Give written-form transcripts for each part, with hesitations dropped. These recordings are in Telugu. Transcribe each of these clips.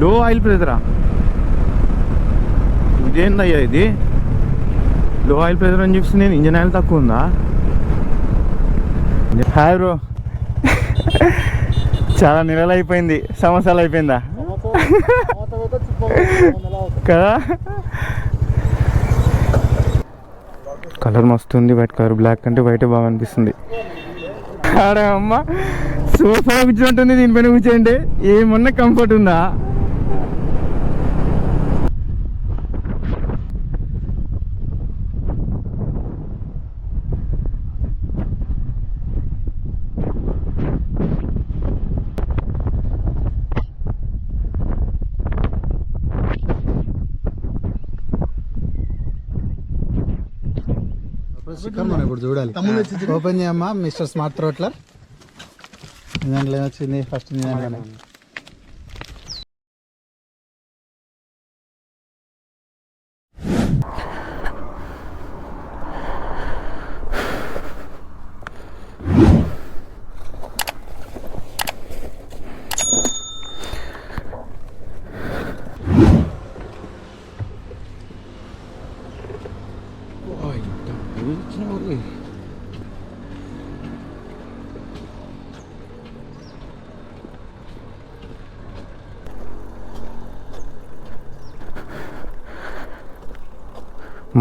లో ఆయిల్ ప్రెజరా? ఇదేందయ్యా ఇది? లో ఆయిల్ ప్రెజర్ అని చూపిస్తే నేను ఇంజన్ ఆయిల్ తక్కువ ఉందా? Hi bro. చాలా నెలలు అయిపోయింది, సంవత్సరాలు అయిపోయిందా కదా? కలర్ మస్తు ఉంది, వైట్ కలర్. బ్లాక్ అంటే వైట్ బాగా అనిపిస్తుంది. ఆడే అమ్మ సోఫా కూర్చుంటుంది, దీనిపైన కూర్చోండి. ఏమన్నా కంఫర్ట్ ఉందా? మనం ఇప్పుడు చూడాలి. ఓపెన్ చేయమ్మా మిస్టర్ స్మార్ట్ థ్రోట్లర్. దాంట్లో ఏమొచ్చింది ఫస్ట్ దాంట్లోనే?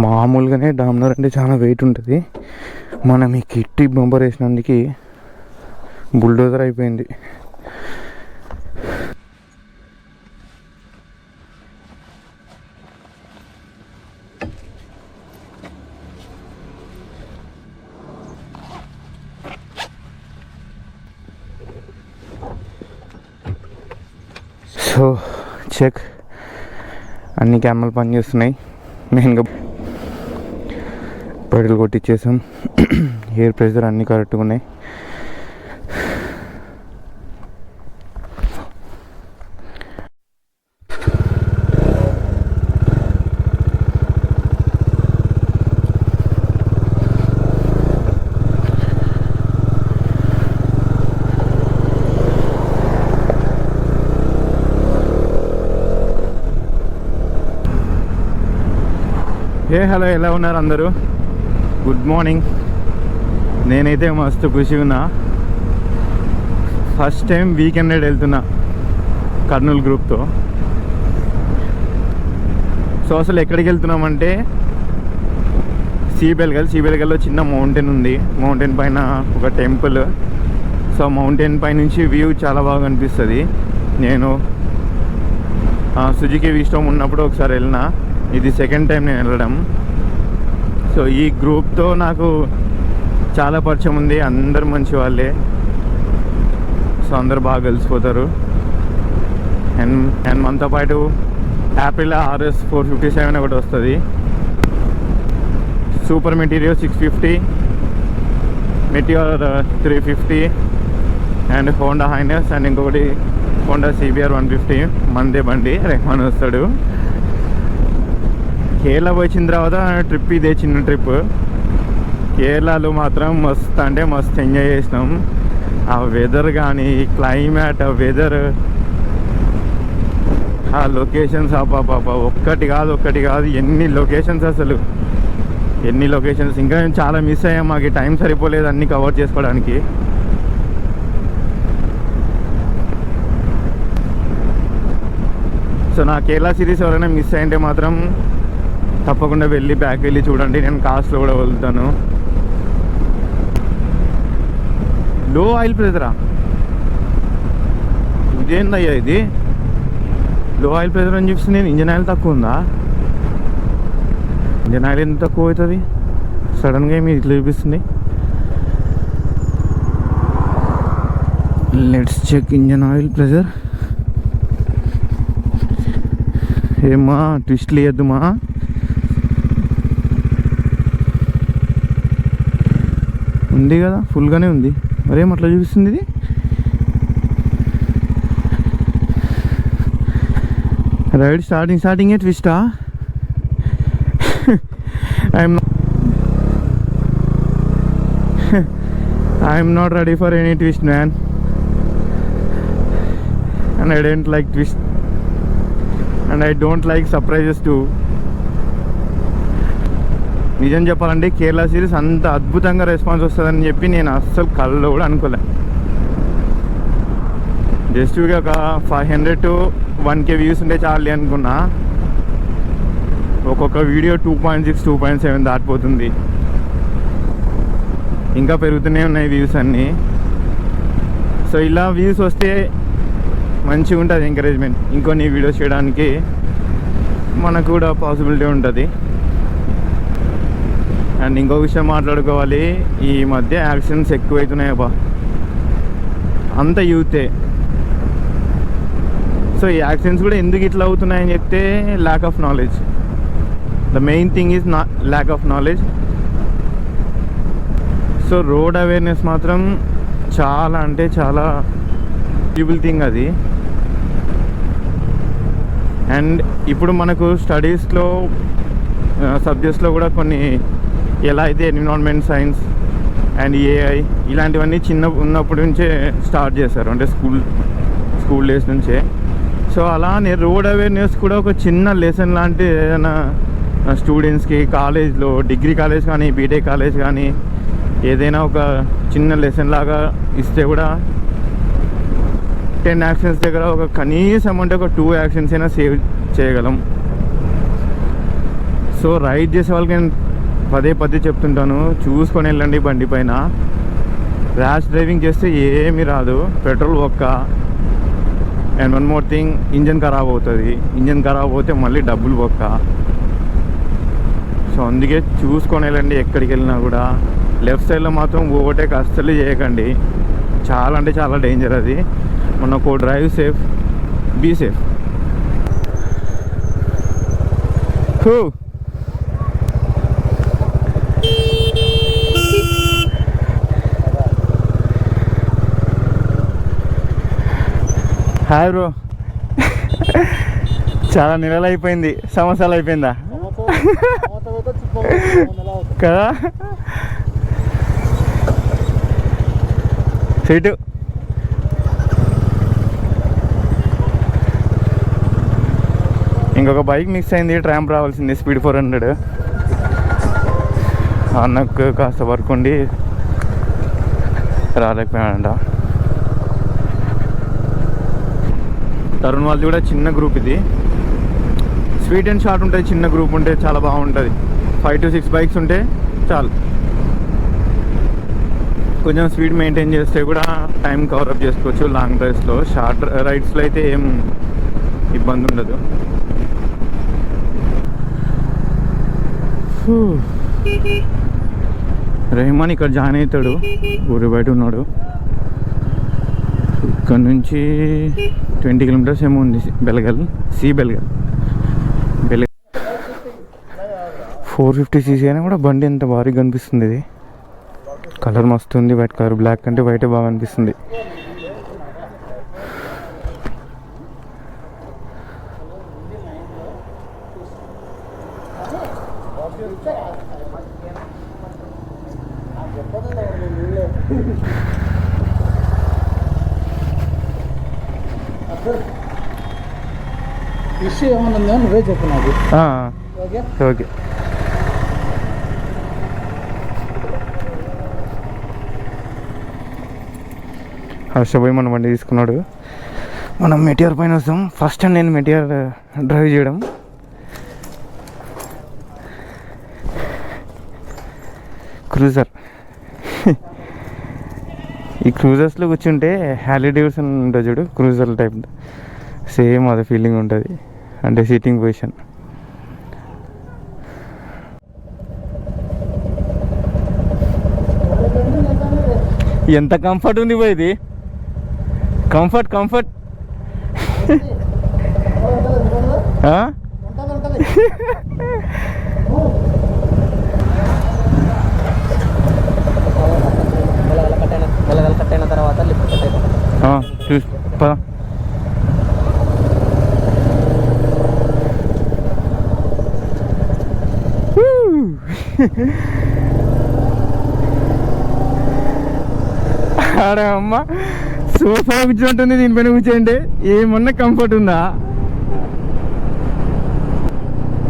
మామూలుగానే డామినర్ అంటే చాలా వెయిట్ ఉంటుంది. మనం ఈ కిట్టి బంపర్ వేసినందుకు బుల్డోజర్ అయిపోయింది. సో చెక్, అన్ని కెమెరాలు పనిచేస్తున్నాయి. మెయిన్గా పెడలు కొట్టించేసాం. ఎయిర్ ప్రెషర్ అన్నీ కరెక్ట్గా ఉన్నాయి. హలో, ఎలా ఉన్నారు అందరూ? Good morning. నేనైతే మస్తు ఖుషిగా ఉన్నా. ఫస్ట్ టైం వీకెండ్ రైడ్ వెళ్తున్నా కర్నూలు గ్రూప్తో. సో అసలు ఎక్కడికి వెళ్తున్నామంటే సీబెల్గల్లో చిన్న మౌంటైన్ ఉంది. మౌంటైన్ పైన ఒక టెంపుల్. సో మౌంటైన్ పై నుంచి వ్యూ చాలా బాగా అనిపిస్తుంది. నేను సుజుకి విస్టోమ్ ఉన్నప్పుడు ఒకసారి వెళ్ళినా, ఇది సెకండ్ టైం నేను వెళ్ళడం. సో ఈ గ్రూప్తో నాకు చాలా పరిచయం ఉంది. అందరు మంచి వాళ్ళే. సో అందరు బాగా కలిసిపోతారు. అండ్ మనతో పాటు యాపిల్ RS 457 ఒకటి వస్తుంది. Super material 650, material 350 and Honda highness and ఇంకొకటి హోండా CBR 150. మందే బండి రెహమాన్ వస్తాడు. కేరళ వచ్చిన తర్వాత ట్రిప్ ఇదే, చిన్న ట్రిప్. కేరళలో మాత్రం మస్తు అంటే మస్తు ఎంజాయ్ చేసినాం. ఆ వెదర్ కానీ, క్లైమేట్, ఆ వెదర్, ఆ లొకేషన్స్, ఒక్కటి కాదు ఎన్ని లొకేషన్స్, అసలు ఎన్ని లొకేషన్స్. ఇంకా మేము చాలా మిస్ అయ్యాం, మాకు టైం సరిపోలేదు అన్నీ కవర్ చేసుకోవడానికి. సో నా కేరళ సిరీస్ ఎవరైనా మిస్ అయ్యింటే మాత్రం తప్పకుండా బ్యాక్ వెళ్ళి చూడండి. నేను కాస్ట్లో కూడా వెళ్తాను. లో ఆయిల్ ప్రెజరా? ఇదేందయ్యా ఇది? లో ఆయిల్ ప్రెజర్ అని చూపిస్తే నేను ఇంజన్ ఆయిల్ తక్కువ ఉందా? ఇంజన్ ఆయిల్ ఎంత తక్కువ అవుతుంది? సడన్గా ఏమి ఇట్లా చూపిస్తుంది. Let's check engine oil pressure. ఏమా ట్విస్ట్ లేదుమా? ఉంది కదా, ఫుల్గానే ఉంది. మరేం అట్లా చూపిస్తుంది ఇది? రైడ్ స్టార్టింగే ట్విస్టా? I'm not ready for any twist man, and I don't like twist. And I don't like surprises too. నిజం చెప్పాలంటే కేరళ సిరీస్ అంత అద్భుతంగా రెస్పాన్స్ వస్తుందని చెప్పి నేను అస్సలు కళ్ళలో కూడా అనుకోలే. జస్ట్ ఒక 500 to 1K వ్యూస్ ఉంటే చాలు అనుకున్నా. ఒక్కొక్క వీడియో 2.6 2.7 దాటిపోతుంది. ఇంకా పెరుగుతూనే ఉన్నాయి వ్యూస్ అన్నీ. సో ఇలా వ్యూస్ వస్తే మంచిగా ఉంటుంది ఎంకరేజ్మెంట్, ఇంకొన్ని వీడియోస్ చేయడానికి మనకు కూడా పాసిబిలిటీ ఉంటుంది. అండ్ ఇంకో విషయం మాట్లాడుకోవాలి, ఈ మధ్య యాక్సిడెంట్స్ ఎక్కువైతున్నాయి అబ్బా, అంత యూతే. సో ఈ యాక్సిడెంట్స్ కూడా ఎందుకు ఇట్లా అవుతున్నాయని చెప్తే lack of knowledge. The main thing is lack of knowledge. So road awareness మాత్రం చాలా అంటే చాలా యూబుల్ థింగ్ అది. అండ్ ఇప్పుడు మనకు స్టడీస్లో సబ్జెక్ట్స్లో కూడా కొన్ని ఎలా అయితే ఎన్విరాన్మెంట్ సైన్స్ అండ్ ఏఐ ఇలాంటివన్నీ ఉన్నప్పటి నుంచే స్టార్ట్ చేశారు, అంటే స్కూల్ డేస్ నుంచే. సో అలానే రోడ్ అవేర్నెస్ కూడా ఒక చిన్న లెసన్ లాంటి ఏదైనా స్టూడెంట్స్కి కాలేజ్లో, డిగ్రీ కాలేజ్ కానీ బీటెక్ కాలేజ్ కానీ ఏదైనా ఒక చిన్న లెసన్ లాగా ఇస్తే కూడా 10 యాక్షన్స్ దగ్గర ఒక కనీసం అంటే ఒక 2 యాక్షన్స్ అయినా సేవ్ చేయగలం. సో రైడ్ చేసే వాళ్ళకి నేను పదే చెప్తుంటాను, చూసుకొని వెళ్ళండి బండి పైన. ర్యాష్ డ్రైవింగ్ చేస్తే ఏమీ రాదు, పెట్రోల్ ఒక్క. And one more thing, engine ఖరాబ్ అవుతుంది. ఇంజన్ ఖరాబ్ అవుతే మళ్ళీ డబ్బులు ఒక్క. సో అందుకే చూసుకొని వెళ్ళండి ఎక్కడికి వెళ్ళినా కూడా. లెఫ్ట్ సైడ్లో మాత్రం ఓవర్టేక్ అస్సలు చేయకండి, చాలా అంటే చాలా డేంజర్ అది. మనకు drive safe, be safe. Hi bro. చాలా నెలలు అయిపోయింది, సంవత్సరాలు అయిపోయిందా కదా. సీటు ఇంకొక బైక్ మిక్స్ అయింది, ట్రాంప్ రావాల్సింది స్పీడ్ 400. అన్నకు కాస్త వర్క్ ఉండి రాలేకపోయాడంట. తరుణ్ వాళ్ళది కూడా చిన్న గ్రూప్ ఇది, స్వీట్ అండ్ షార్ట్ ఉంటుంది. చిన్న గ్రూప్ ఉంటే చాలా బాగుంటుంది. 5 to 6 బైక్స్ ఉంటే చాలు. కొంచెం స్పీడ్ మెయింటైన్ చేస్తే కూడా టైం కవరప్ చేసుకోవచ్చు లాంగ్ డ్రైవ్స్లో. షార్ట్ రైడ్స్లో అయితే ఏం ఇబ్బంది ఉండదు. రెహమాన్ ఇక్కడ జాయిన్ అవుతాడు, ఊరి బయట ఉన్నాడు. ఇక్కడ నుంచి 20 kilometers ఏమో ఉంది బెల్గల్. 450cc అయినా కూడా బండి ఎంత భారీగా కనిపిస్తుంది. ఇది కలర్ మస్తు ఉంది, వైట్ కలర్. బ్లాక్ అంటే వైటే బాగా అనిపిస్తుంది. ఇష్యూ ఏమన్నా ఉందో నువ్వే చెప్పు నాకు. ఓకే. హర్షభాయ్ మన బండి తీసుకున్నాడు. మనం మెటిఆర్ పైన వస్తాం. ఫస్ట్ టైం నేను మెటిఆర్ డ్రైవ్ చేయడం. క్రూజర్. ఈ క్రూజర్స్లో కూర్చుంటే హ్యాలీ డేవిడ్సన్ ఉంటుంది చూడు, క్రూజర్ టైప్, సేమ్ అదే ఫీలింగ్ ఉంటుంది. అంటే సీటింగ్ పొజిషన్. ఎంత కంఫర్ట్ ఉంది పోయి ఇది. కంఫర్ట్ కట్టైన తర్వాత చూసి పద. ఆడే అమ్మ సోఫా కూర్చుంటుంది, దీనిపైన కూర్చోండి. ఏమన్నా కంఫర్ట్ ఉందా?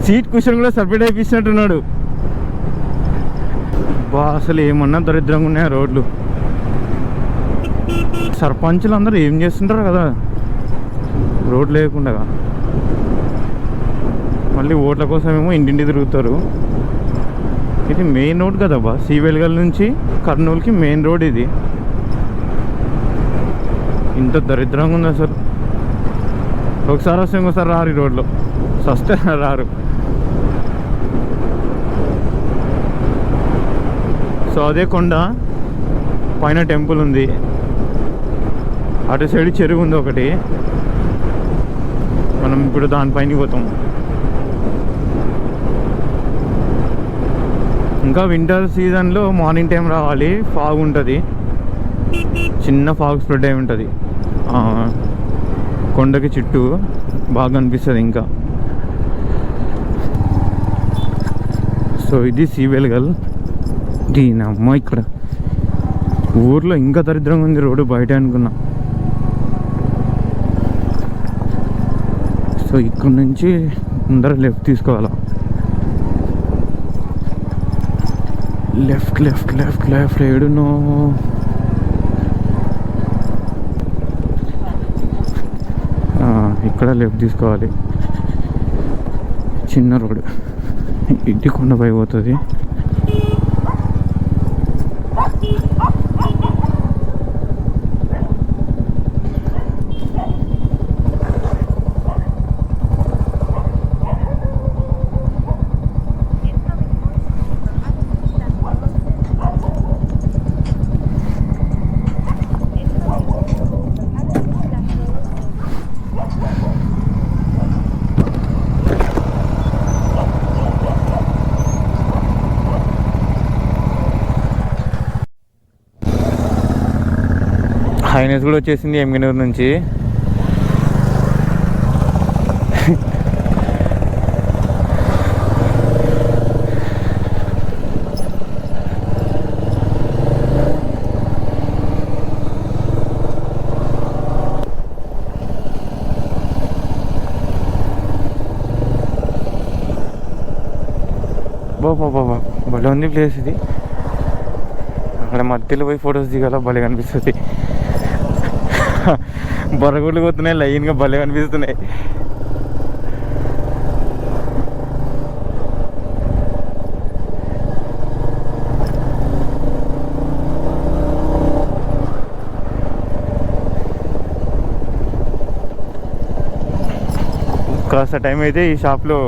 సీట్ కుషన్ కూడా సపరేట్ అయిపిస్తున్నట్టున్నాడు. బా అసలు ఏమన్నా దరిద్రంగా ఉన్నాయి రోడ్లు. సర్పంచులు అందరూ ఏం చేస్తుంటారు కదా రోడ్ లేకుండా. మళ్ళీ ఓట్ల కోసమేమో ఇంటింటి తిరుగుతారు. ఇది మెయిన్ రోడ్ కదా బా, సీవెల్గల్ నుంచి కర్నూలుకి మెయిన్ రోడ్ ఇది. ఇంత దరిద్రంగా ఉంది అసలు. ఒకసారి వస్తే ఇంకోసారి రారు ఈ రోడ్లో, వస్తే రారు. సో అదే కొండ పైన టెంపుల్ ఉంది, అటు సైడ్ చెరువు ఉంది ఒకటి. మనం ఇప్పుడు దానిపైన పోతాం. ఇంకా వింటర్ సీజన్లో మార్నింగ్ టైం రావాలి, ఫాగ్ ఉంటుంది, చిన్న ఫాగ్ స్ప్రెడ్ అయి ఉంటుంది కొండకి చుట్టూ, బాగా అనిపిస్తుంది ఇంకా. సో ఇది సీవెల్గల్. దీనమ్మ ఇక్కడ ఊర్లో ఇంకా దరిద్రంగా ఉంది రోడ్డు, బయట అనుకున్నా. సో ఇక్కడ నుంచి అందరూ లెఫ్ట్ తీసుకోవాలా. లెఫ్ట్ లెఫ్ట్ లెఫ్ట్ లెఫ్ట్ ఏడునో. ఇక్కడ లెఫ్ట్ తీసుకోవాలి. చిన్న రోడ్ ఇంటి కొండపై పోతుంది. హైనెస్ కూడా వచ్చేసింది ఎమ్మిగనూరు నుంచి. బాబా భలే ఉంది ప్లేస్ ఇది. అక్కడ మధ్యలో పోయి ఫొటోస్ దిగాల, భలే కనిపిస్తుంది. బొరగుళ్ళు పోతున్నాయి లైన్గా, భలే కనిపిస్తున్నాయి. కాస్త టైం అయితే ఈ షాప్లో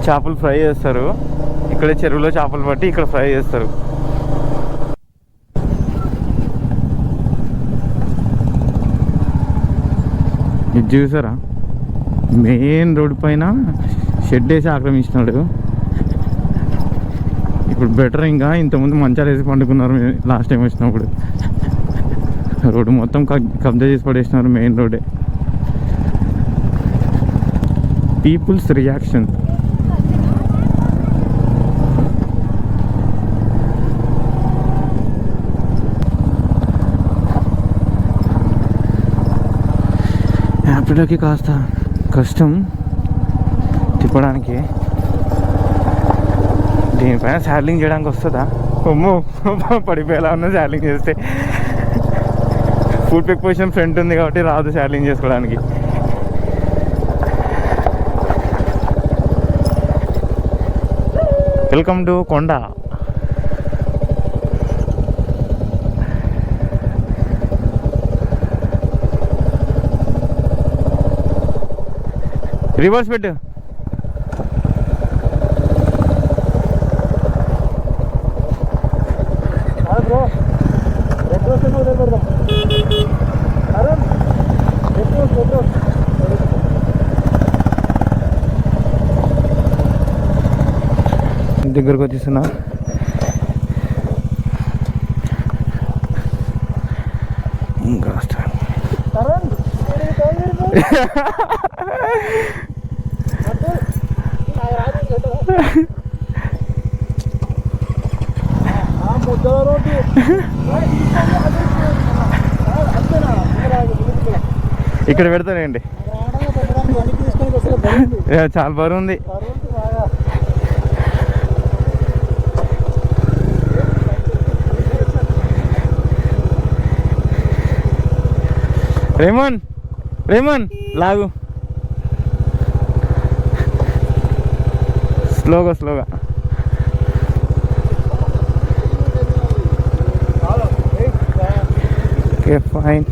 చేపలు ఫ్రై చేస్తారు. ఇక్కడే చెరువులో చేపలు పట్టి ఇక్కడ ఫ్రై చేస్తారు. ఇది చూసారా, మెయిన్ రోడ్ పైన షెడ్ వేసి ఆక్రమించినాడు. ఇప్పుడు బెటర్, ఇంకా ఇంతకుముందు మంచాలు వేసి పండుకున్నారు లాస్ట్ టైం వచ్చినప్పుడు. రోడ్డు మొత్తం కబ్జా చేసి పడేసినారు మెయిన్ రోడ్డే. Peoples reaction. యాపిడోకి కాస్త కష్టం తిప్పడానికి. దీనిపైన శాడ్లింగ్ చేయడానికి వస్తుందా? అమ్మో పడిపోయేలా ఉన్న శాడ్లింగ్ చేస్తే. ఫుల్ పిక్ పొజిషన్ ఫ్రంట్ ఉంది కాబట్టి రాదు శాడ్లింగ్ చేసుకోవడానికి. వెల్కమ్ టు కొండ. రివర్స్ పెట్టు. దగ్గరకు వచ్చేస్తున్నా. ఇంకా ఇక్కడ పెడతానండి. చాలా బరువు ఉంది. రేమన్ రేమన్ లాగు, స్లోగా స్లోగా. Okay fine.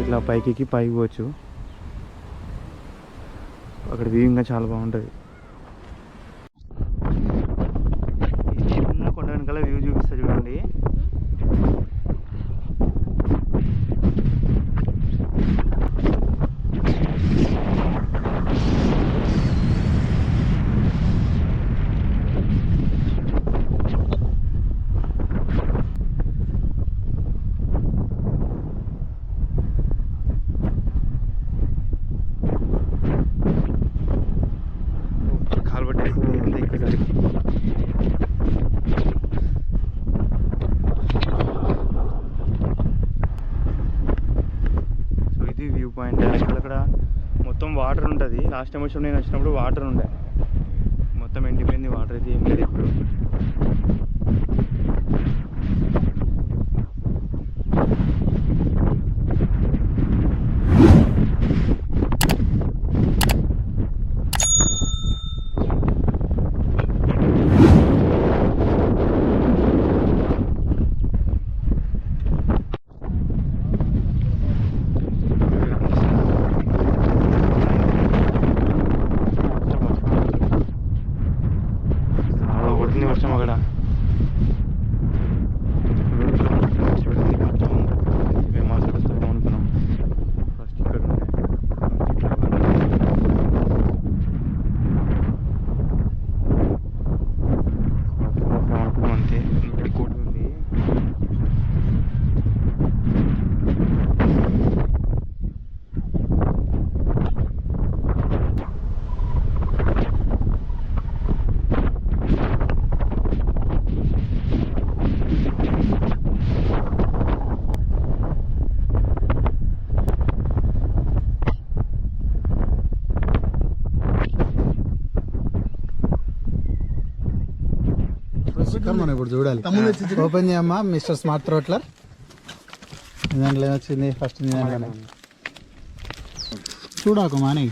ఇట్లా పైకి పోవచ్చు. అక్కడ వ్యూ ఇంకా చాలా బాగుంటుంది. కొండ వెనకాల వ్యూ చూపిస్తా చూడండి. వ్యూ పాయింట్ అక్కడ మొత్తం వాటర్ ఉంటుంది. లాస్ట్ టైం వచ్చినప్పుడు నేను వచ్చినప్పుడు వాటర్ ఉండే, మొత్తం ఎండిపోయింది. వాటర్ అయితే ఏం లేదు ఇప్పుడు. వర్షం అక్కడ మేము మాట్లాడుతాం అనుకున్నాం. ఫస్ట్ ఇక్కడ అనుకున్నాం అంతే. ఇక్కడ కోటి ఉంది. మనం ఇప్పుడు చూడాలి. ఓపెన్ చేయమ్మా మిస్టర్ స్మార్ట్ థ్రోట్లర్. దాంట్లో ఏమొచ్చింది ఫస్ట్? చూడాకు మాని.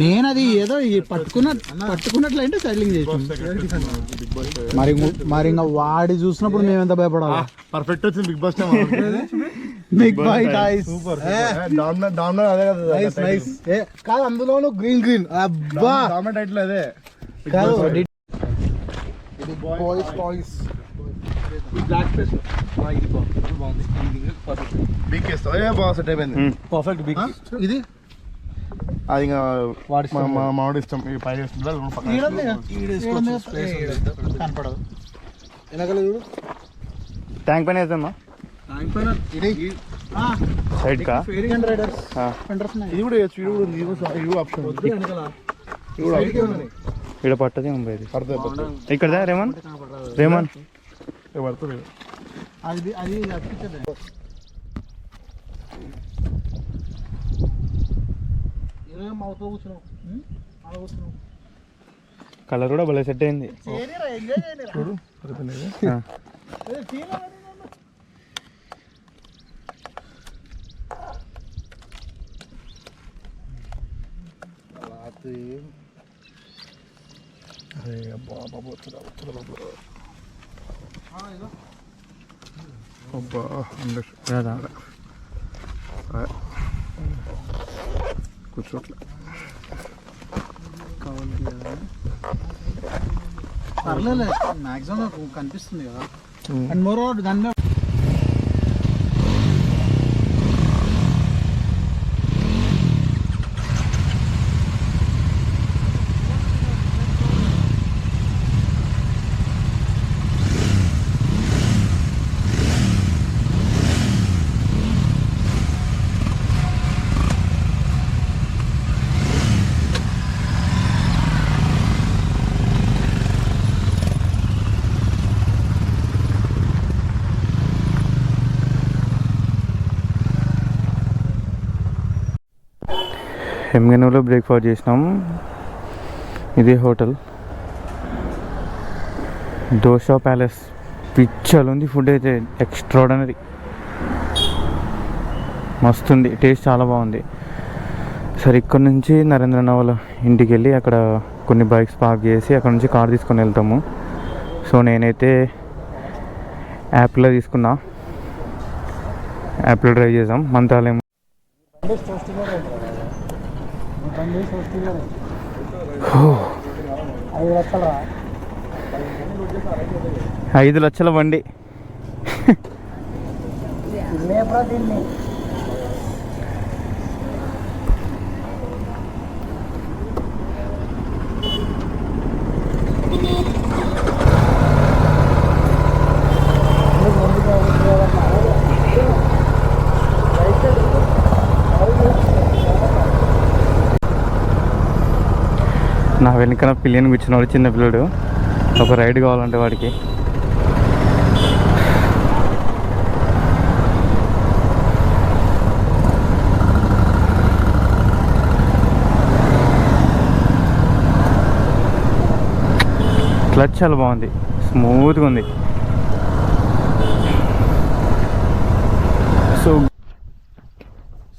నేను అది ఏదో పట్టుకున్నట్లు అంటే సైడ్లింగ్ చేసాం. మరి ఇంకా వాడి చూసినప్పుడు మేము ఎంత భయపడాలి. పర్ఫెక్ట్ వచ్చింది big boss. Big boy guys కాదు, అందులోను గ్రీన్ అబ్బా టైటిల్ అదే కాదు. బాయ్స్ బ్లాక్ ఫేస్ బాగుంది. బిగ్ కేస్ బాగా సెట్ అయిపోయింది. Perfect big. ఇది అది ఇంకా మామిడి ఇష్టం. పై కనపడదు. ట్యాంక్ పైన వేద్దామా? సైడ్ కా ఇది కూడా వేయచ్చు. ఇది కూడా ఆప్షన్. ఇక్కడ పట్టదే ఉంది. ఇక్కడ రేమన్ పడుతుంది. కలర్ కూడా భలే సెట్ అయింది. కూర్చోట్లే. పర్లేదు మాక్సిమం కనిపిస్తుంది కదా. అండ్ మోర్ ఓవర్ దాని మీద ఎమ్గనూరులో బ్రేక్ఫాస్ట్ చేసినాం. ఇదే హోటల్ దోశ ప్యాలెస్. పిచ్చలు ఉంది ఫుడ్ అయితే, ఎక్స్ట్రాడనరీ మస్తుంది, టేస్ట్ చాలా బాగుంది. సరే ఇక్కడ నుంచి నరేంద్రనవల ఇంటికి వెళ్ళి అక్కడ కొన్ని బైక్స్ పార్క్ చేసి అక్కడ నుంచి కార్ తీసుకొని వెళ్తాము. సో నేనైతే యాపిల్లో తీసుకున్నా, యాపిల్ డ్రైవ్ చేసాం. మంత్రాలయం 5 లక్షల బండి. నా వెనుకన పిల్లిని కూర్చున్నాడు చిన్న పిల్లడు. ఒక రైడ్ కావాలంటే వాడికి. క్లచ్ చాలా బాగుంది, స్మూత్గా ఉంది.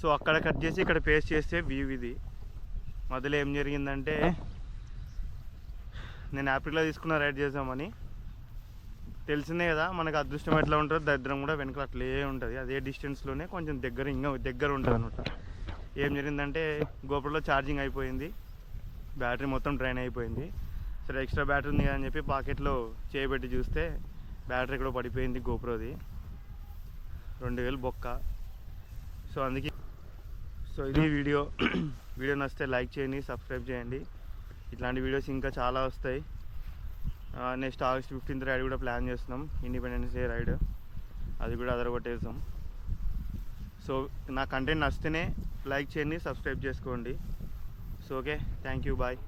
సో అక్కడ కట్ చేసి ఇక్కడ పేస్ట్ చేస్తే వ్యూ ఇది. మొదలు ఏం జరిగిందంటే, నేను యాపిల్లో తీసుకున్న రైడ్ చేద్దామని. తెలిసిందే కదా మనకు అదృష్టం ఎట్లా ఉంటుందో దరిద్రం కూడా వెనకాల అట్లే ఉంటుంది. అదే డిస్టెన్స్లోనే కొంచెం ఇంకా దగ్గర ఉంటుంది అనమాట. ఏం జరిగిందంటే గోప్రోలో ఛార్జింగ్ అయిపోయింది, బ్యాటరీ మొత్తం డ్రైన్ అయిపోయింది. సరే ఎక్స్ట్రా బ్యాటరీ ఉంది అని చెప్పి పాకెట్లో చేయబెట్టి చూస్తే బ్యాటరీ కూడా పడిపోయింది గోప్రోది. 2000 బొక్క. సో అందుకే ఇది వీడియో నచ్చితే లైక్ చేయండి, సబ్స్క్రైబ్ చేయండి. ఇట్లాంటి వీడియోస్ ఇంకా చాలా వస్తాయి. నెక్స్ట్ August 15th రైడ్ కూడా ప్లాన్ చేస్తున్నాం, ఇండిపెండెన్స్ డే రైడ్. అది కూడా అదరగొట్టేస్తాం. సో నా కంటెంట్ నచ్చితేనే లైక్ చేయండి, సబ్స్క్రైబ్ చేసుకోండి. So okay, thank you, bye.